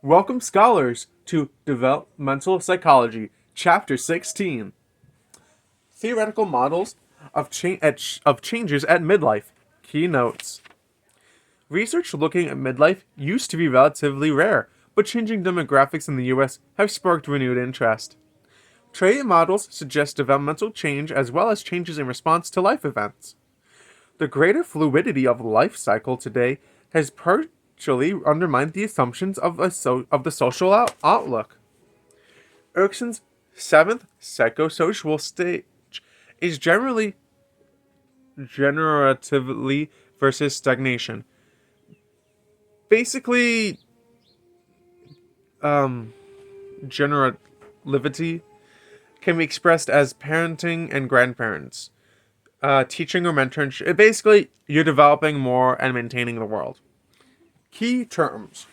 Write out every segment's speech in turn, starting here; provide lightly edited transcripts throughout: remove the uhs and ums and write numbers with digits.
Welcome, scholars, to Developmental Psychology, Chapter 16 Theoretical Models of Changes at Midlife. Key notes. Research looking at midlife used to be relatively rare, but changing demographics in the US have sparked renewed interest. Trait models suggest developmental change as well as changes in response to life events. The greater fluidity of the life cycle today has partially undermined the assumptions of the social outlook. Erikson's seventh psychosocial stage is generally generatively versus stagnation. Basically, generativity can be expressed as parenting and grandparents, teaching or mentoring. Basically, you're developing more and maintaining the world. Key terms: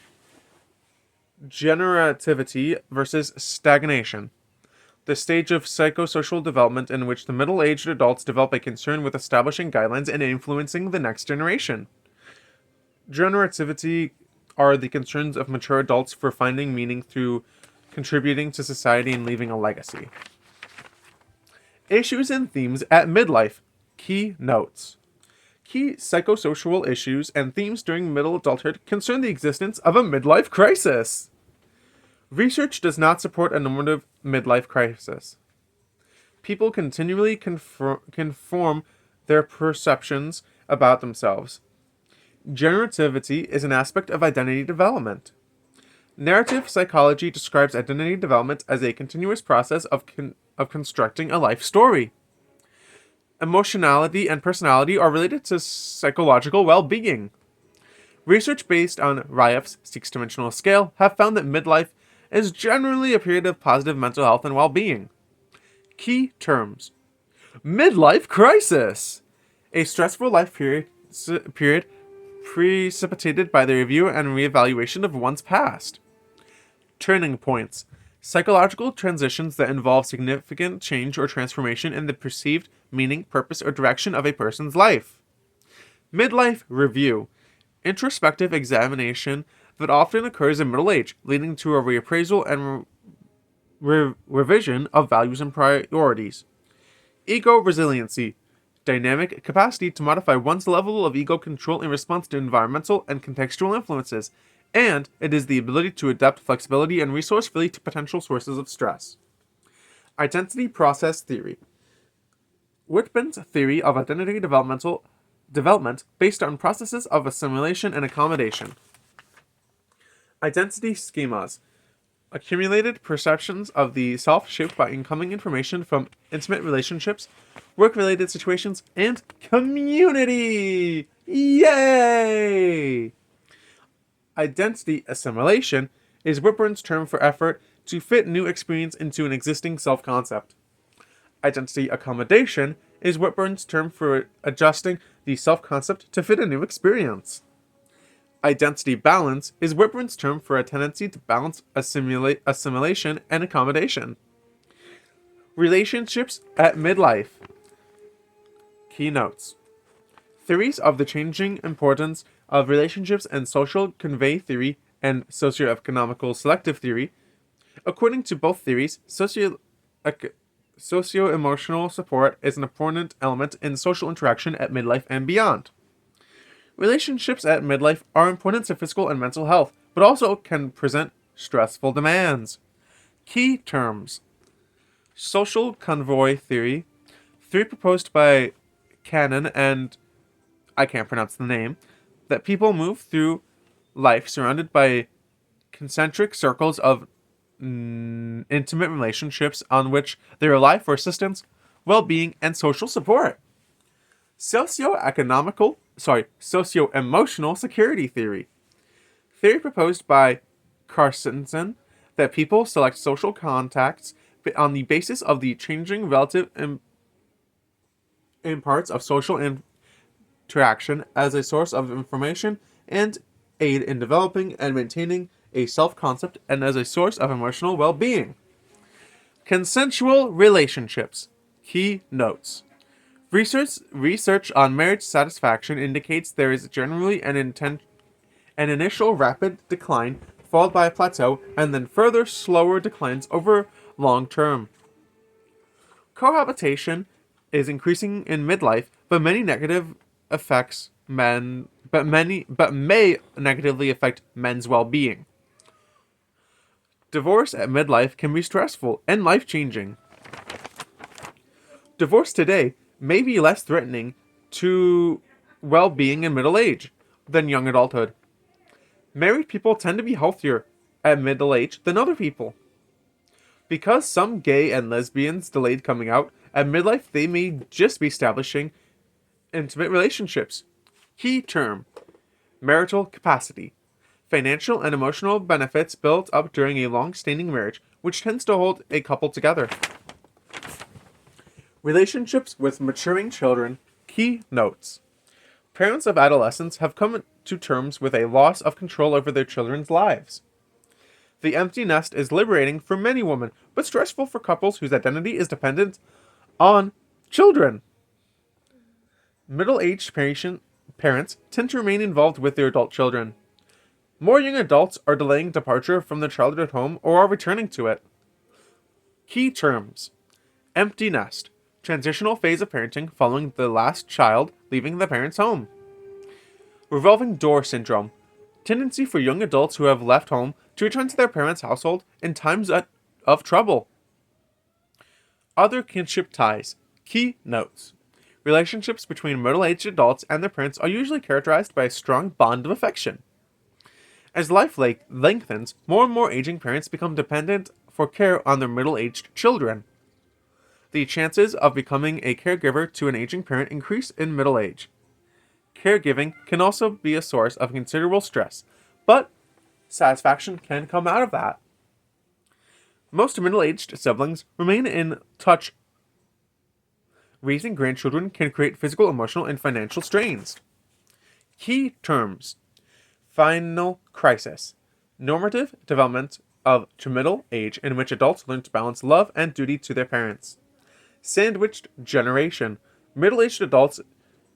generativity versus stagnation. The stage of psychosocial development in which the middle-aged adults develop a concern with establishing guidelines and influencing the next generation. Generativity are the concerns of mature adults for finding meaning through contributing to society and leaving a legacy. Issues and themes at midlife. Key notes. Key psychosocial issues and themes during middle adulthood concern the existence of a midlife crisis. Research does not support a normative midlife crisis. People continually conform their perceptions about themselves. Generativity is an aspect of identity development. Narrative psychology describes identity development as a continuous process of constructing a life story. Emotionality and personality are related to psychological well-being. Research based on Ryeff's six-dimensional scale have found that midlife is generally a period of positive mental health and well-being. Key terms: midlife crisis, a stressful life period precipitated by the review and reevaluation of one's past. Turning points: psychological transitions that involve significant change or transformation in the perceived meaning, purpose, or direction of a person's life. Midlife review: introspective examination that often occurs in middle age, leading to a reappraisal and revision of values and priorities. Ego resiliency: dynamic capacity to modify one's level of ego control in response to environmental and contextual influences, and it is the ability to adapt flexibility and resourcefully to potential sources of stress. Identity process theory: Whitman's theory of identity development based on processes of assimilation and accommodation. Identity schemas: accumulated perceptions of the self shaped by incoming information from intimate relationships, work-related situations, and community. Yay! Identity assimilation is Whitburn's term for effort to fit new experience into an existing self-concept. Identity accommodation is Whitburn's term for adjusting the self-concept to fit a new experience. Identity balance is Whitburn's term for a tendency to balance assimilation and accommodation. Relationships at midlife. Key notes. Theories of the changing importance of relationships and social convey theory and socioeconomical selective theory. According to both theories, socio-emotional support is an important element in social interaction at midlife and beyond. Relationships at midlife are important to physical and mental health, but also can present stressful demands. Key terms: social convoy theory, theory proposed by Cannon and I can't pronounce the name, that people move through life surrounded by concentric circles of intimate relationships on which they rely for assistance, well-being, and social support. Socio-emotional security theory. Theory proposed by Carstensen that people select social contacts on the basis of the changing relative parts of social interaction as a source of information and aid in developing and maintaining a self-concept and as a source of emotional well-being. Consensual relationships. Key notes. Research on marriage satisfaction indicates there is generally an initial rapid decline followed by a plateau, and then further slower declines over long term. Cohabitation is increasing in midlife, but may negatively affect men's well-being. Divorce at midlife can be stressful and life-changing. Divorce today may be less threatening to well-being in middle age than young adulthood. Married people tend to be healthier at middle age than other people. Because some gay and lesbians delayed coming out, at midlife they may just be establishing intimate relationships. Key term: marital capacity. Financial and emotional benefits built up during a long-standing marriage, which tends to hold a couple together. Relationships with maturing children. Key notes. Parents of adolescents have come to terms with a loss of control over their children's lives. The empty nest is liberating for many women, but stressful for couples whose identity is dependent on children. Middle-aged parents tend to remain involved with their adult children. More young adults are delaying departure from their childhood home or are returning to it. Key terms: empty nest, transitional phase of parenting following the last child leaving the parent's home. Revolving door syndrome, tendency for young adults who have left home to return to their parents' household in times of trouble. Other kinship ties. Key notes. Relationships between middle-aged adults and their parents are usually characterized by a strong bond of affection. As life lengthens, more and more aging parents become dependent for care on their middle-aged children. The chances of becoming a caregiver to an aging parent increase in middle age. Caregiving can also be a source of considerable stress, but satisfaction can come out of that. Most middle-aged siblings remain in touch. Raising grandchildren can create physical, emotional, and financial strains. Key terms: final crisis, normative development of to middle age in which adults learn to balance love and duty to their parents. Sandwiched generation, middle-aged adults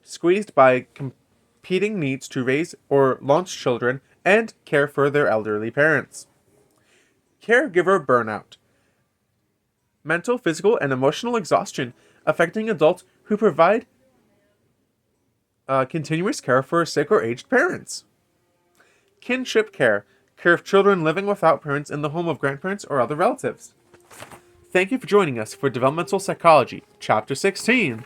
squeezed by competing needs to raise or launch children and care for their elderly parents. Caregiver burnout, mental, physical, and emotional exhaustion affecting adults who provide continuous care for sick or aged parents. Kinship care, care of children living without parents in the home of grandparents or other relatives. Thank you for joining us for Developmental Psychology, Chapter 16.